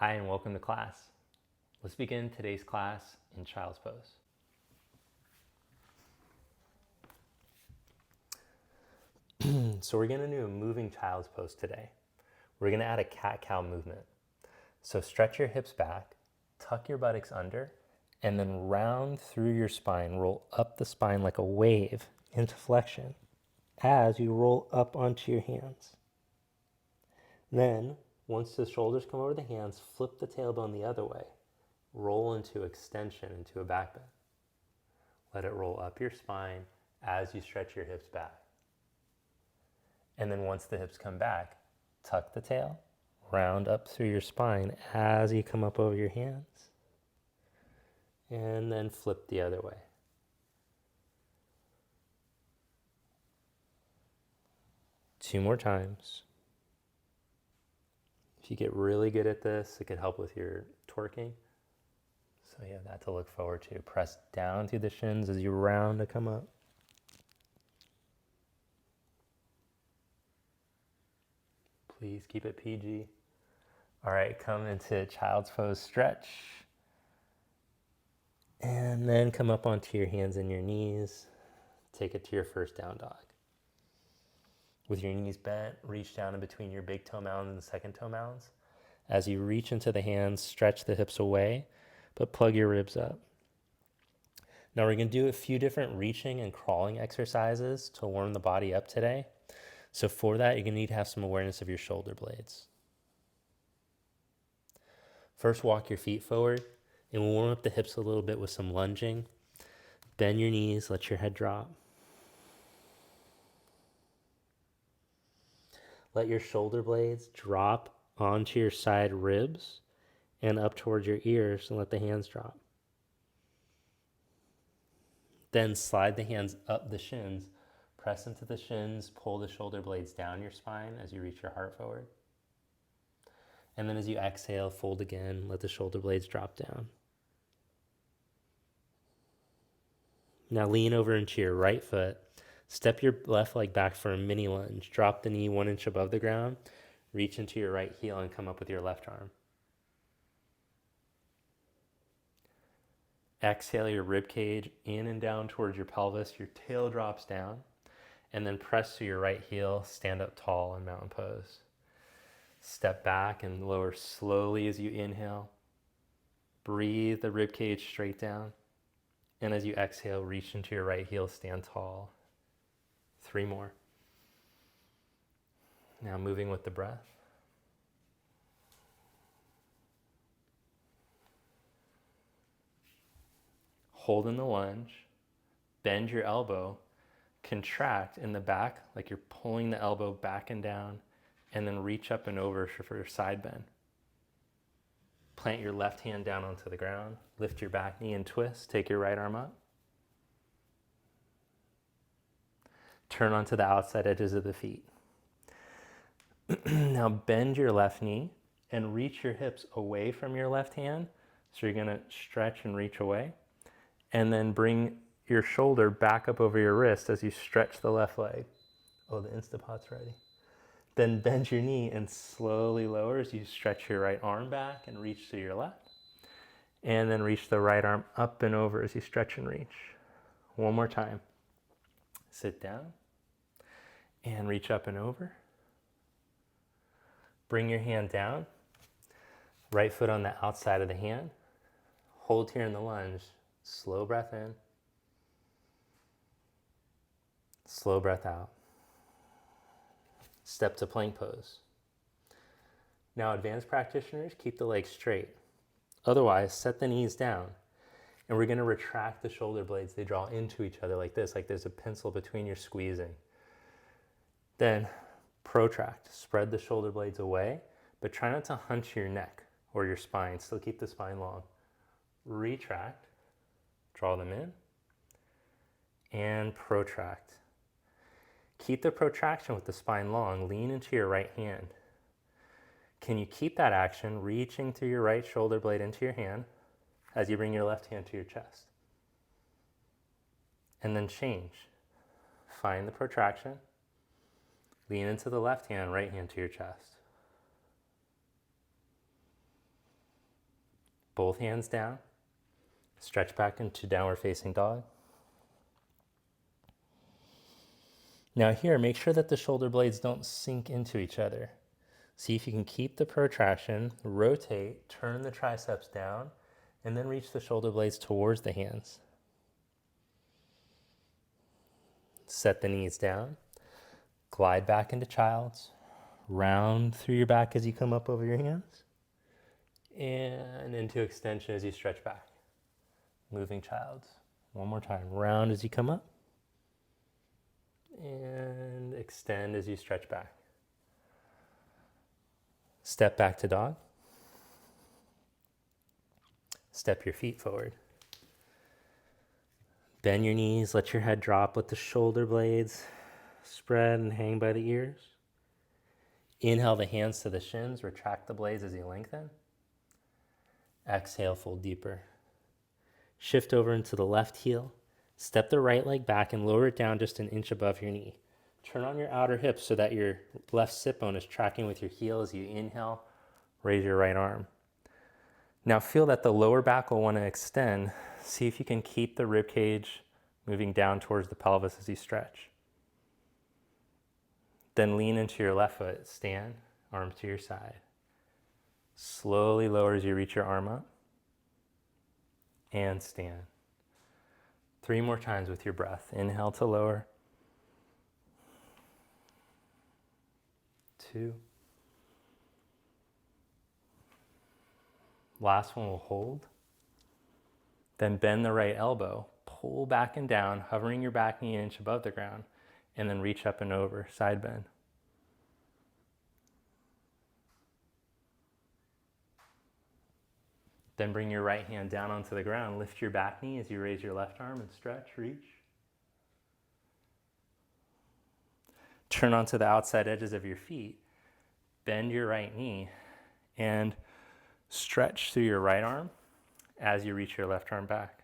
Hi, and welcome to class. Let's begin today's class in child's pose. So we're going to do a moving child's pose today. We're going to add a cat-cow movement. So stretch your hips back, tuck your buttocks under, and then round through your spine. Roll up the spine like a wave into flexion as you roll up onto your hands. Then, once the shoulders come over the hands, flip the tailbone the other way. Roll into extension, into a back bend. Let it roll up your spine as you stretch your hips back. And then once the hips come back, tuck the tail, round up through your spine as you come up over your hands. And then flip the other way. Two more times. If you get really good at this, it could help with your twerking. So you have that to look forward to. Press down through the shins as you round to come up. Please keep it PG. All right, come into child's pose, stretch. And then come up onto your hands and your knees. Take it to your first down dog. With your knees bent, reach down in between your big toe mounds and second toe mounds. As you reach into the hands, stretch the hips away, but plug your ribs up. Now we're going to do a few different reaching and crawling exercises to warm the body up today. So for that, you're going to need to have some awareness of your shoulder blades. First, walk your feet forward, and we'll warm up the hips a little bit with some lunging. Bend your knees, let your head drop. Let your shoulder blades drop onto your side ribs and up towards your ears, and let the hands drop. Then slide the hands up the shins. Press into the shins, pull the shoulder blades down your spine as you reach your heart forward. And then as you exhale, fold again, let the shoulder blades drop down. Now lean over into your right foot. Step your left leg back for a mini lunge. Drop the knee 1 inch above the ground. Reach into your right heel and come up with your left arm. Exhale your rib cage in and down towards your pelvis. Your tail drops down. And then press to your right heel. Stand up tall in mountain pose. Step back and lower slowly as you inhale. Breathe the rib cage straight down. And as you exhale, reach into your right heel, stand tall. 3 more. Now moving with the breath. Hold in the lunge. Bend your elbow. Contract in the back like you're pulling the elbow back and down. And then reach up and over for your side bend. Plant your left hand down onto the ground. Lift your back knee and twist. Take your right arm up. Turn onto the outside edges of the feet. Now bend your left knee and reach your hips away from your left hand. So you're going to stretch and reach away. And then bring your shoulder back up over your wrist as you stretch the left leg. Oh, the Instapot's ready. Then bend your knee and slowly lower as you stretch your right arm back and reach to your left. And then reach the right arm up and over as you stretch and reach. One more time. Sit down and reach up and over. Bring your hand down. Right foot on the outside of the hand. Hold here in the lunge. Slow breath in. Slow breath out. Step to plank pose. Now advanced practitioners, keep the legs straight. Otherwise, set the knees down. And we're going to retract the shoulder blades. They draw into each other like this, like there's a pencil between your squeezing. Then protract. Spread the shoulder blades away, but try not to hunch your neck or your spine. Still keep the spine long. Retract. Draw them in. And protract. Keep the protraction with the spine long. Lean into your right hand. Can you keep that action, reaching through your right shoulder blade into your hand as you bring your left hand to your chest? And then change. Find the protraction. Lean into the left hand, right hand to your chest. Both hands down. Stretch back into downward facing dog. Now here, make sure that the shoulder blades don't sink into each other. See if you can keep the protraction, rotate, turn the triceps down, and then reach the shoulder blades towards the hands. Set the knees down. Glide back into child's. Round through your back as you come up over your hands. And into extension as you stretch back. Moving child's. One more time. Round as you come up. And extend as you stretch back. Step back to dog. Step your feet forward. Bend your knees, let your head drop, let the shoulder blades spread and hang by the ears. Inhale the hands to the shins, retract the blades as you lengthen. Exhale, fold deeper. Shift over into the left heel. Step the right leg back and lower it down just an inch above your knee. Turn on your outer hip so that your left sit bone is tracking with your heel as you inhale. Raise your right arm. Now feel that the lower back will want to extend. See if you can keep the rib cage moving down towards the pelvis as you stretch. Then lean into your left foot. Stand, arms to your side. Slowly lower as you reach your arm up. And stand. 3 more times with your breath. Inhale to lower. 2. Last one will hold. Then bend the right elbow. Pull back and down, hovering your back knee an inch above the ground. And then reach up and over, side bend. Then bring your right hand down onto the ground. Lift your back knee as you raise your left arm and stretch, reach. Turn onto the outside edges of your feet. Bend your right knee and stretch through your right arm as you reach your left arm back.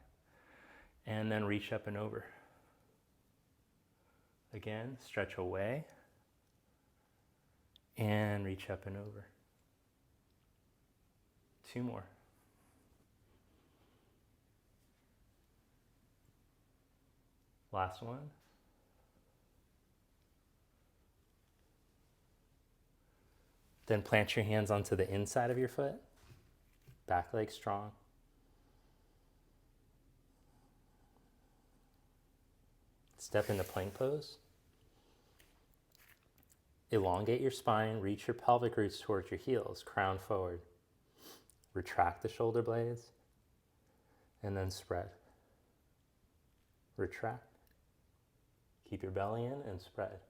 And then reach up and over. Again, stretch away and reach up and over. 2 more. Last one. Then plant your hands onto the inside of your foot. Back leg strong. Step into plank pose. Elongate your spine, reach your pelvic roots towards your heels, crown forward. Retract the shoulder blades, and then spread. Retract. Keep your belly in and spread.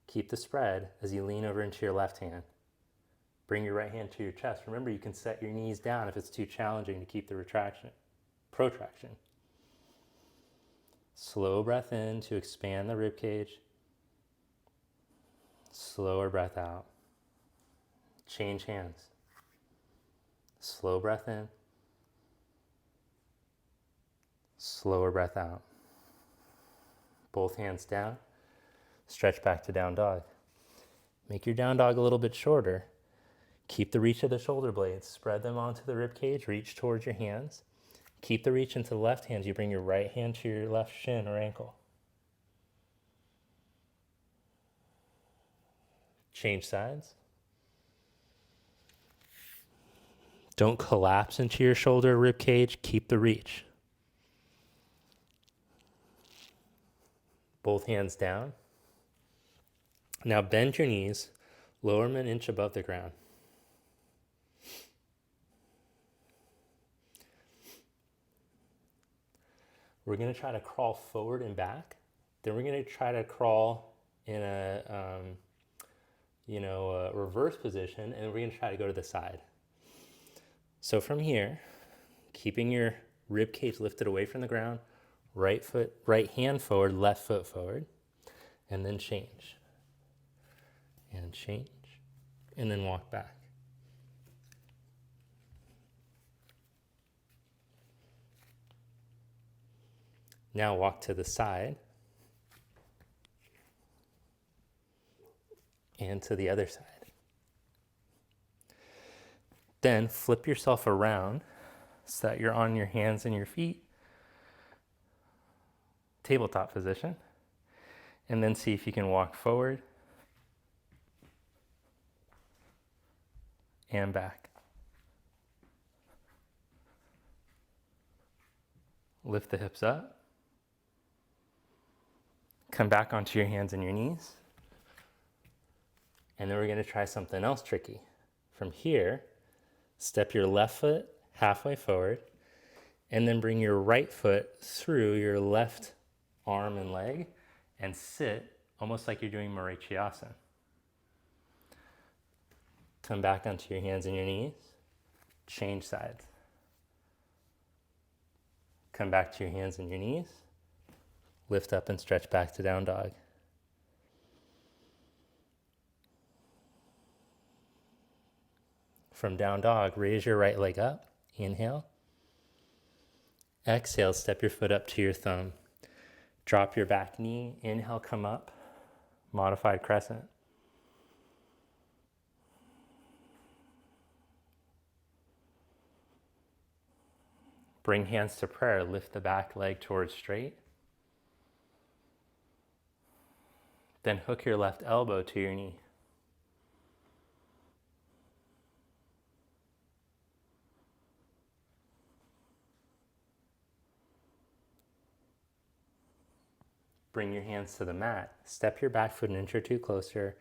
Keep the spread as you lean over into your left hand. Bring your right hand to your chest. Remember, you can set your knees down if it's too challenging to keep the protraction. Slow breath in to expand the rib cage. Slower breath out. Change hands. Slow breath in. Slower breath out. Both hands down. Stretch back to down dog. Make your down dog a little bit shorter. Keep the reach of the shoulder blades. Spread them onto the rib cage. Reach towards your hands. Keep the reach into the left hand. You bring your right hand to your left shin or ankle. Change sides. Don't collapse into your shoulder rib cage. Keep the reach. Both hands down. Now bend your knees. Lower them an inch above the ground. We're going to try to crawl forward and back. Then we're going to try to crawl in a reverse position, and we're going to try to go to the side. So from here, keeping your rib cage lifted away from the ground, right hand forward, left foot forward, and then change. And change, and then walk back. Now walk to the side and to the other side. Then flip yourself around so that you're on your hands and your feet, tabletop position, and then see if you can walk forward and back. Lift the hips up. Come back onto your hands and your knees. And then we're going to try something else tricky. From here, step your left foot halfway forward, and then bring your right foot through your left arm and leg and sit almost like you're doing Vinyasa. Come back onto your hands and your knees. Change sides. Come back to your hands and your knees. Lift up and stretch back to down dog. From down dog, raise your right leg up. Inhale. Exhale, step your foot up to your thumb. Drop your back knee. Inhale, come up. Modified crescent. Bring hands to prayer. Lift the back leg towards straight. Then hook your left elbow to your knee. Bring your hands to the mat. Step your back foot an inch or two closer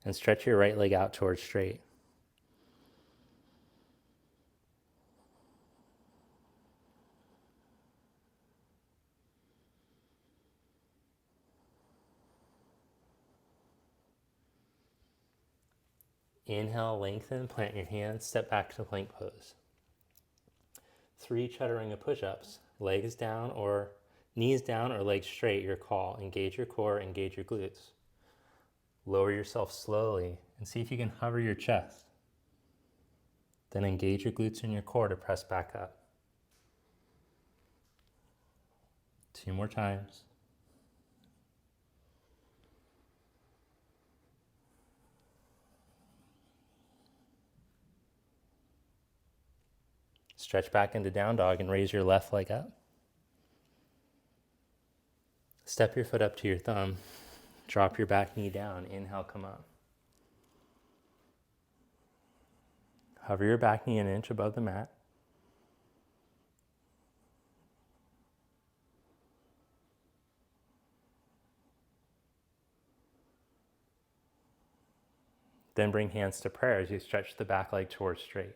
and stretch your right leg out towards straight. Inhale, lengthen, plant your hands, step back to plank pose. 3 chaturanga push-ups, legs down or knees down or legs straight, your call. Engage your core, engage your glutes. Lower yourself slowly and see if you can hover your chest. Then engage your glutes and your core to press back up. 2 more times. Stretch back into down dog and raise your left leg up. Step your foot up to your thumb. Drop your back knee down. Inhale, come up. Hover your back knee an inch above the mat. Then bring hands to prayer as you stretch the back leg towards straight.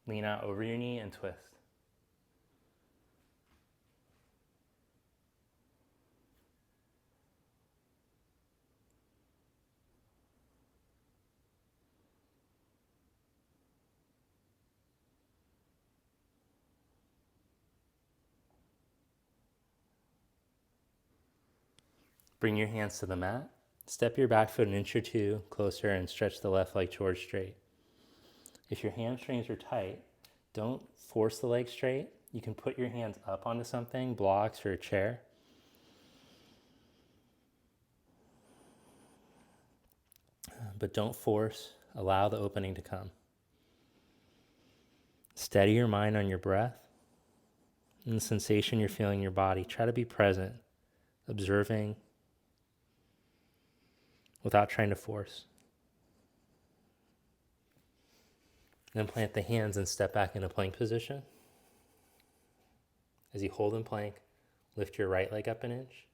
Lean out over your knee and twist. Bring your hands to the mat. Step your back foot an inch or two closer and stretch the left leg towards straight. If your hamstrings are tight, don't force the leg straight. You can put your hands up onto something, blocks or a chair. But don't force, allow the opening to come. Steady your mind on your breath and the sensation you're feeling in your body. Try to be present, observing, without trying to force. Then plant the hands and step back into plank position. As you hold in plank, lift your right leg up an inch.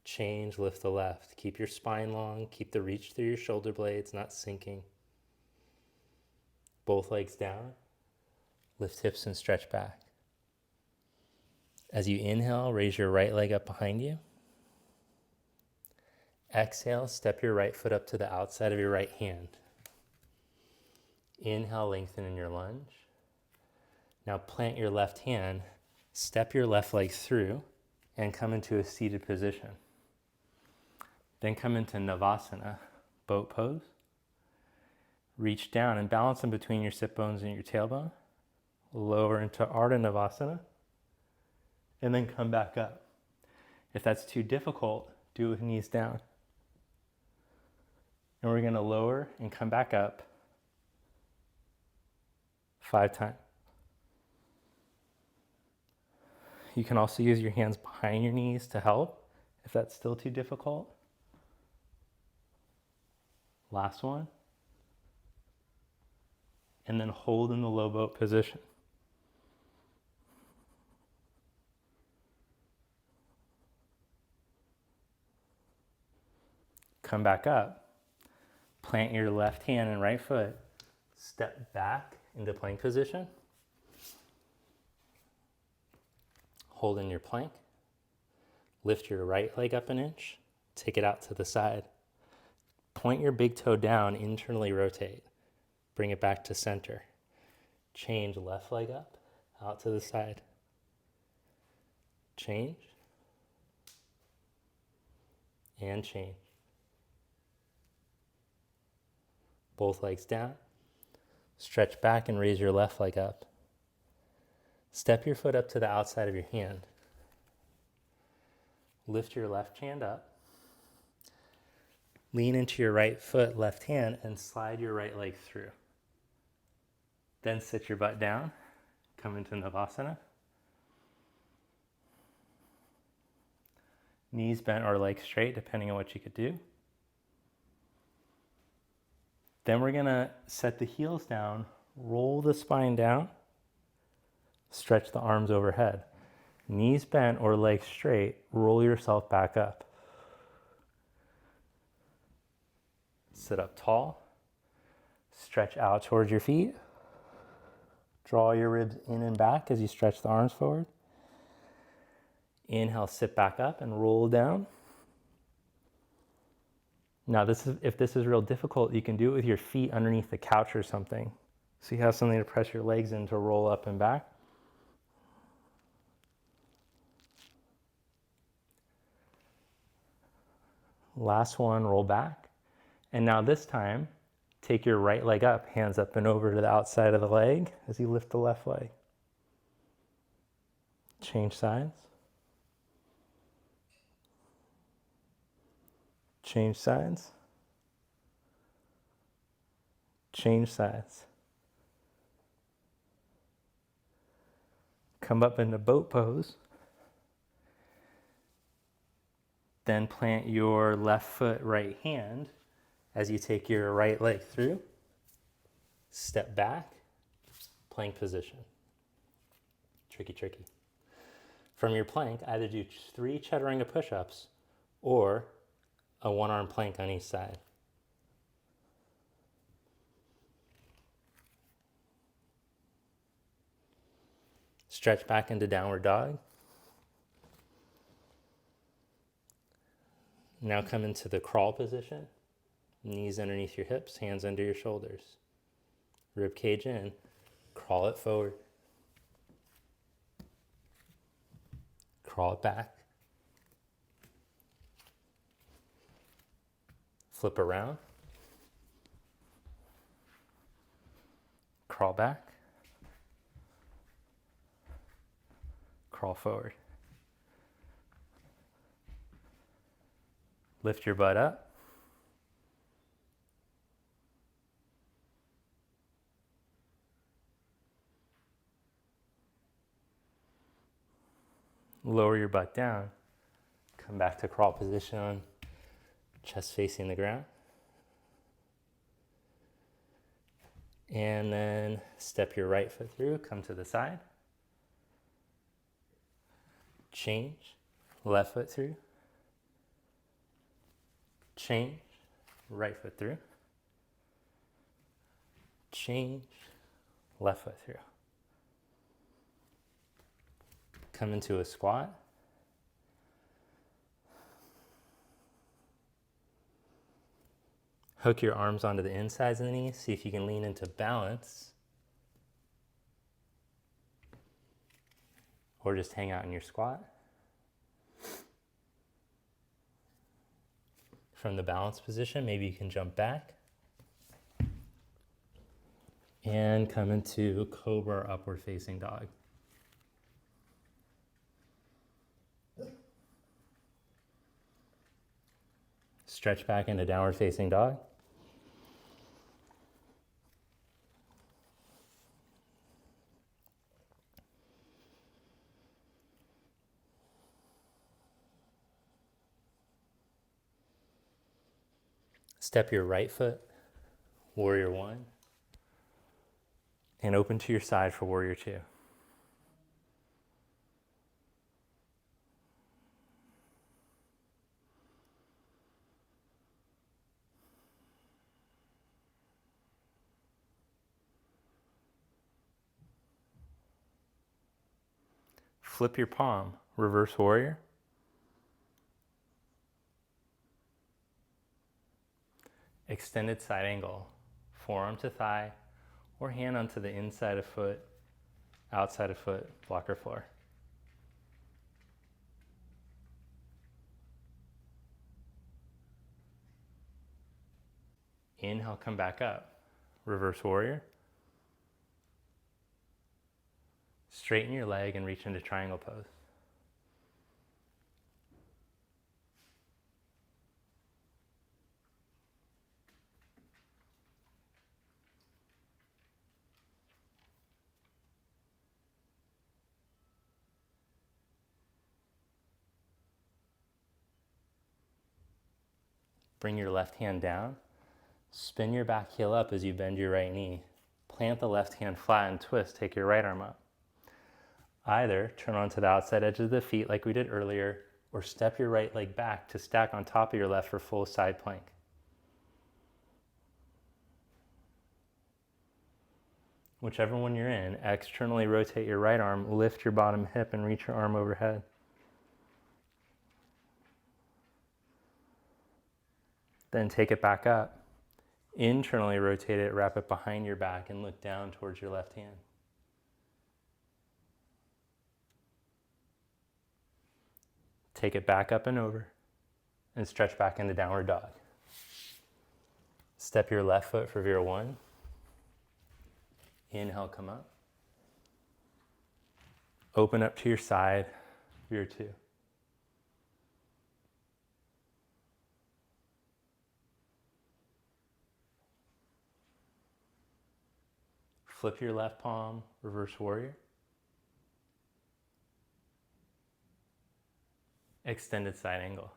Change, lift the left. Keep your spine long, keep the reach through your shoulder blades, not sinking. Both legs down. Lift hips and stretch back. As you inhale, raise your right leg up behind you. Exhale, step your right foot up to the outside of your right hand. Inhale, lengthen in your lunge. Now plant your left hand, step your left leg through, and come into a seated position. Then come into Navasana, boat pose. Reach down and balance in between your sit bones and your tailbone. Lower into Ardha Navasana, and then come back up. If that's too difficult, do it with knees down. And we're going to lower and come back up 5 times. You can also use your hands behind your knees to help if that's still too difficult. Last one. And then hold in the low boat position. Come back up. Plant your left hand and right foot. Step back into plank position. Hold in your plank. Lift your right leg up an inch. Take it out to the side. Point your big toe down, internally rotate. Bring it back to center. Change left leg up, out to the side. Change. And change. Both legs down. Stretch back and raise your left leg up. Step your foot up to the outside of your hand. Lift your left hand up. Lean into your right foot, left hand, and slide your right leg through. Then sit your butt down. Come into Navasana. Knees bent or legs straight, depending on what you could do. Then we're going to set the heels down, roll the spine down, stretch the arms overhead. Knees bent or legs straight, roll yourself back up. Sit up tall, stretch out towards your feet. Draw your ribs in and back as you stretch the arms forward. Inhale, sit back up and roll down. Now, if this is real difficult, you can do it with your feet underneath the couch or something. So you have something to press your legs in to roll up and back. Last one, roll back. And now this time, take your right leg up, hands up and over to the outside of the leg as you lift the left leg. Change sides. Change sides. Change sides. Come up into boat pose. Then plant your left foot, right hand as you take your right leg through. Step back, plank position. Tricky, tricky. From your plank, either do 3 chaturanga push-ups or a 1-arm plank on each side. Stretch back into downward dog. Now come into the crawl position. Knees underneath your hips, hands under your shoulders. Rib cage in, crawl it forward. Crawl it back. Flip around. Crawl back. Crawl forward. Lift your butt up. Lower your butt down. Come back to crawl position, chest facing the ground. And then step your right foot through, come to the side. Change, left foot through. Change, right foot through. Change, left foot through. Come into a squat. Hook your arms onto the insides of the knees. See if you can lean into balance. Or just hang out in your squat. From the balance position, maybe you can jump back. And come into cobra upward facing dog. Stretch back into downward facing dog. Step your right foot, warrior one, and open to your side for warrior two. Flip your palm, reverse warrior. Extended side angle, forearm to thigh, or hand onto the inside of foot, outside of foot, blocker floor. Inhale, come back up. Reverse warrior. Straighten your leg and reach into triangle pose. Bring your left hand down. Spin your back heel up as you bend your right knee. Plant the left hand flat and twist. Take your right arm up. Either turn onto the outside edge of the feet like we did earlier, or step your right leg back to stack on top of your left for full side plank. Whichever one you're in, externally rotate your right arm, lift your bottom hip and reach your arm overhead. Then take it back up. Internally rotate it, wrap it behind your back and look down towards your left hand. Take it back up and over and stretch back into downward dog. Step your left foot for Vira 1. Inhale, come up. Open up to your side, Vira 2. Flip your left palm, reverse warrior. Extended side angle.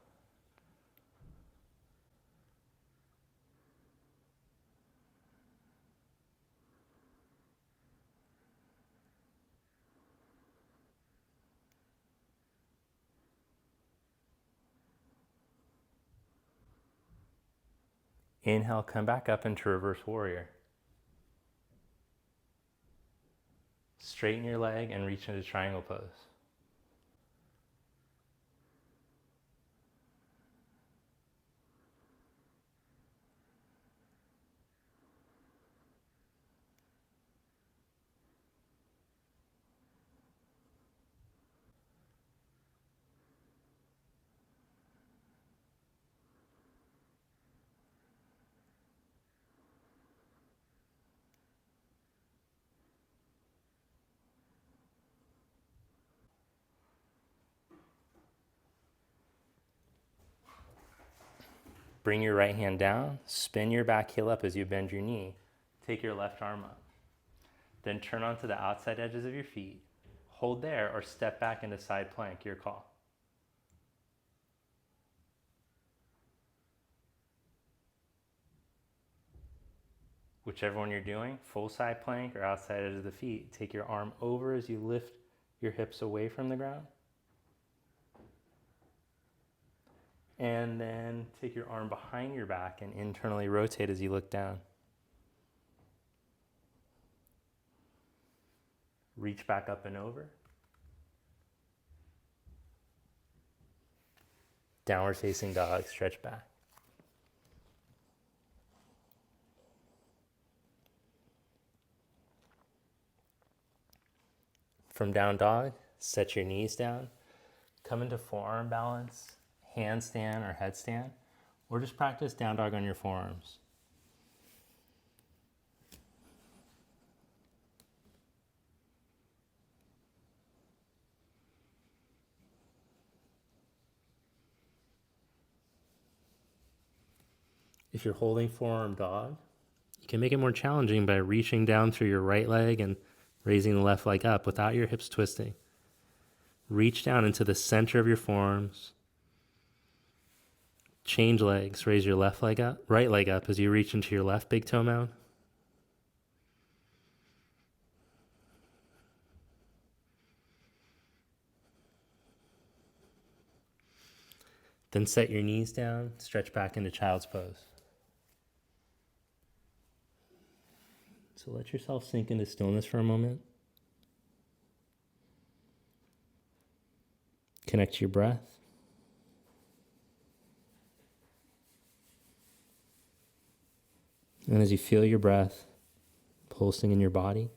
Inhale, come back up into reverse warrior. Straighten your leg and reach into triangle pose. Bring your right hand down, spin your back heel up as you bend your knee. Take your left arm up. Then turn onto the outside edges of your feet. Hold there or step back into side plank, your call. Whichever one you're doing, full side plank or outside edge of the feet, take your arm over as you lift your hips away from the ground. And then take your arm behind your back and internally rotate as you look down. Reach back up and over. Downward facing dog, stretch back. From down dog, set your knees down. Come into forearm balance, handstand or headstand, or just practice down dog on your forearms. If you're holding forearm dog, you can make it more challenging by reaching down through your right leg and raising the left leg up without your hips twisting. Reach down into the center of your forearms. Change legs. Raise your left leg up, right leg up as you reach into your left big toe mound. Then set your knees down, stretch back into child's pose. So let yourself sink into stillness for a moment. Connect to your breath. And as you feel your breath pulsing in your body,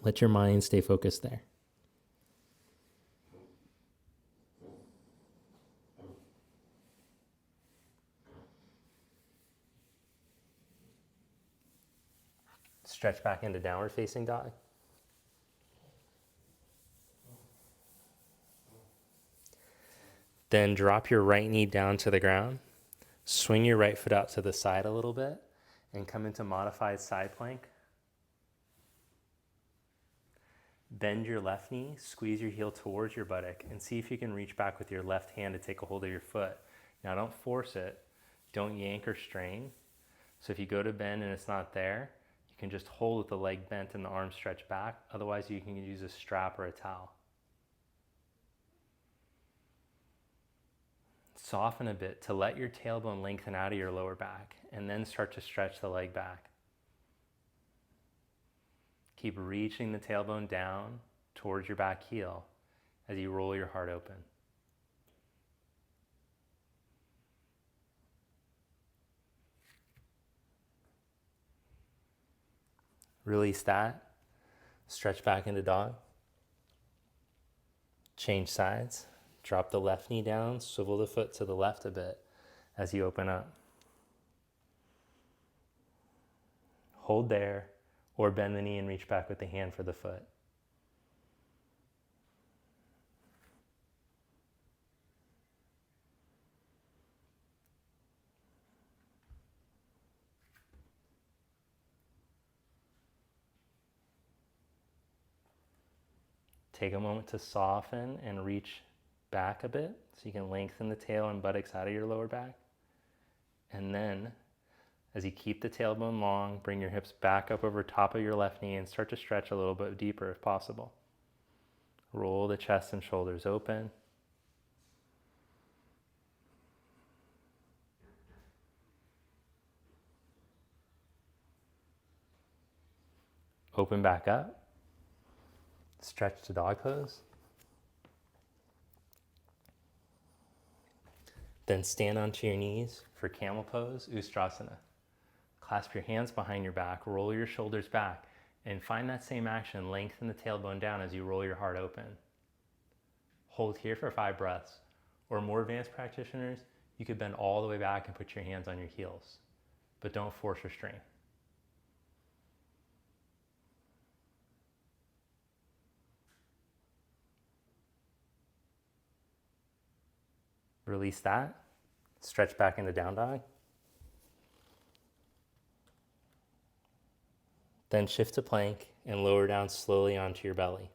let your mind stay focused there. Stretch back into downward facing dog. Then drop your right knee down to the ground. Swing your right foot out to the side a little bit and come into modified side plank. Bend your left knee, squeeze your heel towards your buttock, and see if you can reach back with your left hand to take a hold of your foot. Now don't force it. Don't yank or strain. So if you go to bend and it's not there, you can just hold with the leg bent and the arm stretched back. Otherwise, you can use a strap or a towel. Soften a bit to let your tailbone lengthen out of your lower back and then start to stretch the leg back. Keep reaching the tailbone down towards your back heel as you roll your heart open. Release that. Stretch back into dog. Change sides. Drop the left knee down, swivel the foot to the left a bit as you open up. Hold there, or bend the knee and reach back with the hand for the foot. Take a moment to soften and reach back a bit so you can lengthen the tail and buttocks out of your lower back. And then, as you keep the tailbone long, bring your hips back up over top of your left knee and start to stretch a little bit deeper if possible. Roll the chest and shoulders open. Open back up. Stretch to dog pose. Then stand onto your knees for camel pose, Ustrasana. Clasp your hands behind your back, roll your shoulders back, and find that same action. Lengthen the tailbone down as you roll your heart open. Hold here for 5 breaths. Or more advanced practitioners, you could bend all the way back and put your hands on your heels. But don't force or strain. Release that. Stretch back into down dog. Then shift to plank and lower down slowly onto your belly.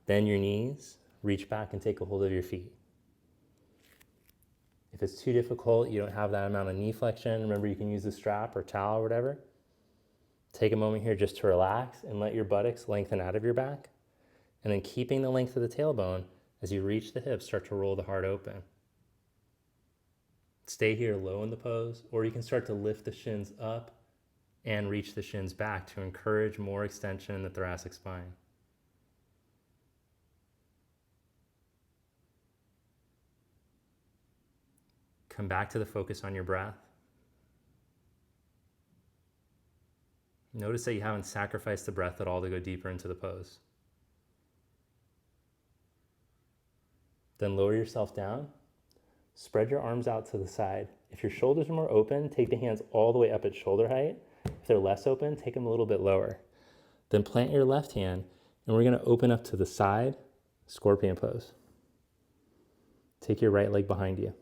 Bend your knees, reach back and take a hold of your feet. If it's too difficult, you don't have that amount of knee flexion, remember you can use a strap or towel or whatever. Take a moment here just to relax and let your buttocks lengthen out of your back. And then keeping the length of the tailbone, as you reach the hips, start to roll the heart open. Stay here low in the pose, or you can start to lift the shins up and reach the shins back to encourage more extension in the thoracic spine. Come back to the focus on your breath. Notice that you haven't sacrificed the breath at all to go deeper into the pose. Then lower yourself down. Spread your arms out to the side. If your shoulders are more open, take the hands all the way up at shoulder height. If they're less open, take them a little bit lower. Then plant your left hand, and we're going to open up to the side, scorpion pose. Take your right leg behind you.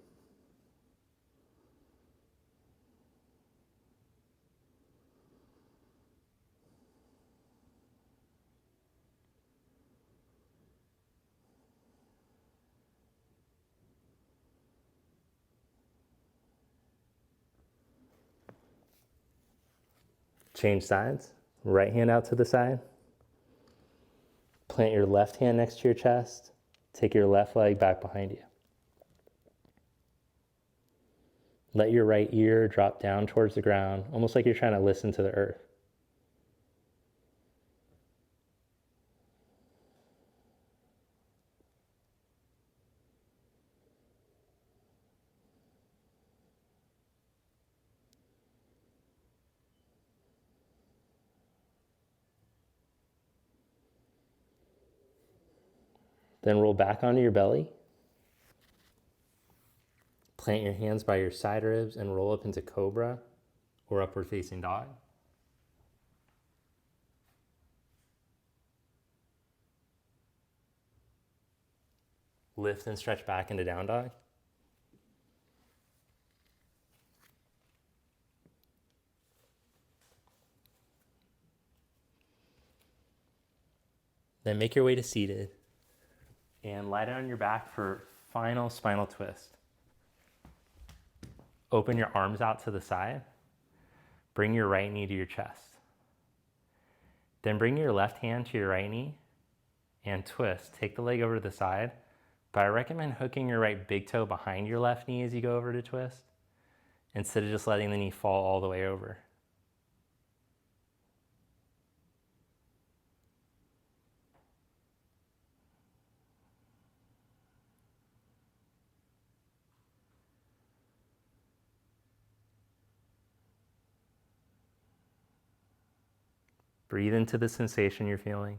Change sides. Right hand out to the side. Plant your left hand next to your chest. Take your left leg back behind you. Let your right ear drop down towards the ground, almost like you're trying to listen to the earth. Then roll back onto your belly. Plant your hands by your side ribs and roll up into cobra or upward facing dog. Lift and stretch back into down dog. Then make your way to seated and lie down on your back for final spinal twist. Open your arms out to the side. Bring your right knee to your chest. Then bring your left hand to your right knee and twist. Take the leg over to the side, but I recommend hooking your right big toe behind your left knee as you go over to twist, instead of just letting the knee fall all the way over. Breathe into the sensation you're feeling.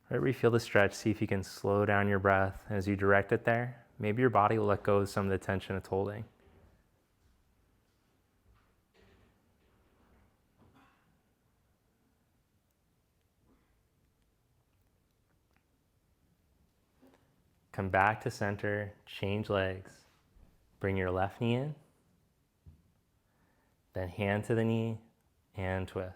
Right where you feel the stretch, see if you can slow down your breath as you direct it there. Maybe your body will let go of some of the tension it's holding. Come back to center, change legs. Bring your left knee in, then hand to the knee and twist.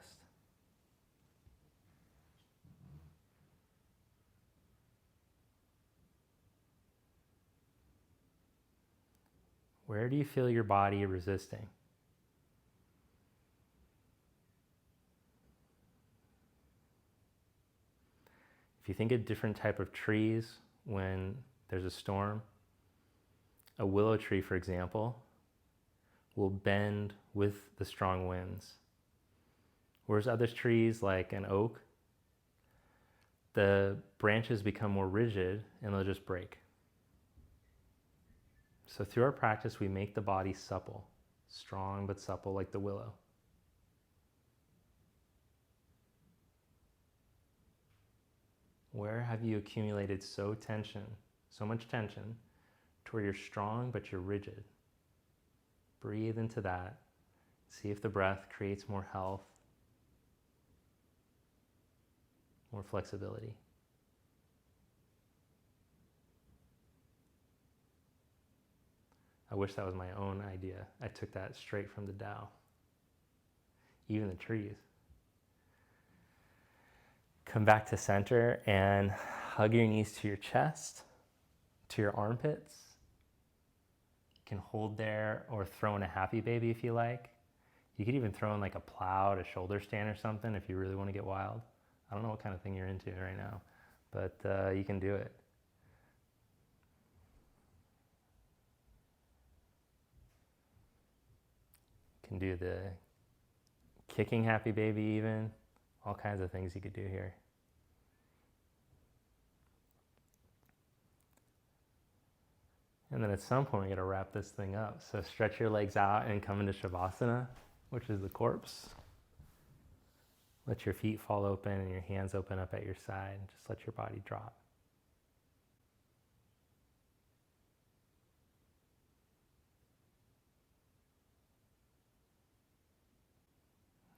Where do you feel your body resisting? If you think of different type of trees when there's a storm, a willow tree, for example, will bend with the strong winds. Whereas other trees like an oak, the branches become more rigid and they'll just break. So through our practice, we make the body supple, strong but supple like the willow. Where have you accumulated so much tension, to where you're strong but you're rigid? Breathe into that. See if the breath creates more health, more flexibility. I wish that was my own idea. I took that straight from the Tao. Even the trees. Come back to center and hug your knees to your chest, to your armpits. You can hold there or throw in a happy baby if you like. You could even throw in like a plow, a shoulder stand or something if you really want to get wild. I don't know what kind of thing you're into right now, but you can do it. You can do the kicking happy baby even. All kinds of things you could do here. And then at some point, we got to wrap this thing up. So stretch your legs out and come into Shavasana, which is the corpse. Let your feet fall open and your hands open up at your side. Just let your body drop.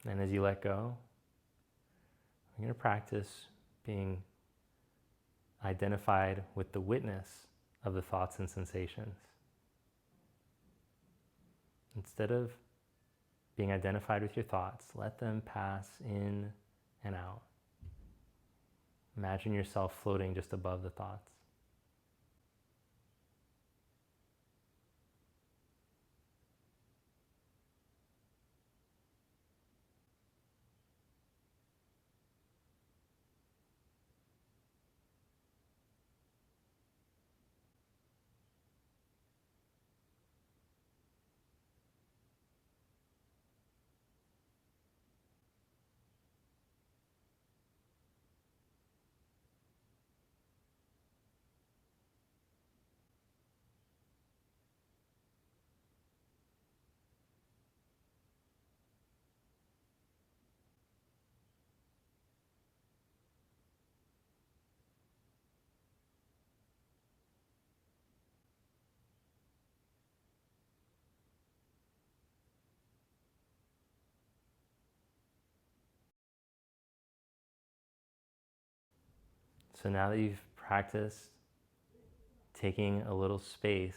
And as you let go, you're going to practice being identified with the witness of the thoughts and sensations. Instead of being identified with your thoughts, let them pass in and out. Imagine yourself floating just above the thoughts. So now that you've practiced taking a little space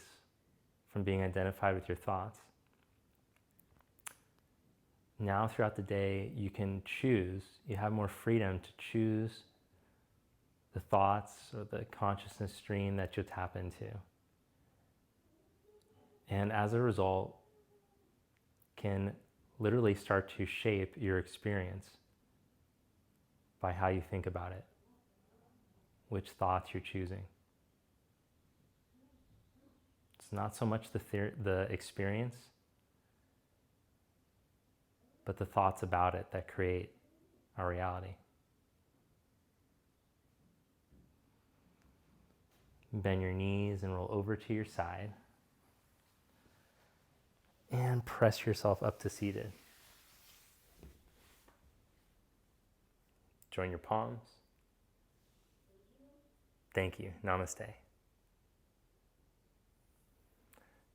from being identified with your thoughts, now throughout the day you can choose, you have more freedom to choose the thoughts or the consciousness stream that you'll tap into. And as a result, can literally start to shape your experience by how you think about it, which thoughts you're choosing. It's not so much the experience, but the thoughts about it that create our reality. Bend your knees and roll over to your side. And press yourself up to seated. Join your palms. Thank you. Namaste.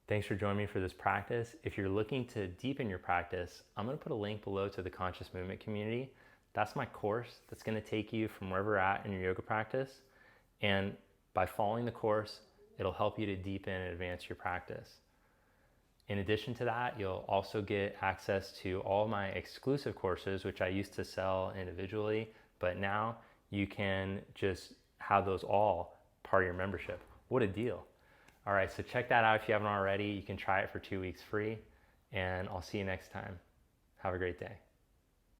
Thanks for joining me for this practice. If you're looking to deepen your practice, I'm going to put a link below to the Conscious Movement community. That's my course that's going to take you from wherever you're at in your yoga practice. And by following the course, it'll help you to deepen and advance your practice. In addition to that, you'll also get access to all my exclusive courses, which I used to sell individually, but now you can just have those all part of your membership. What a deal. All right, so check that out if you haven't already. You can try it for 2 weeks free, and I'll see you next time. Have a great day.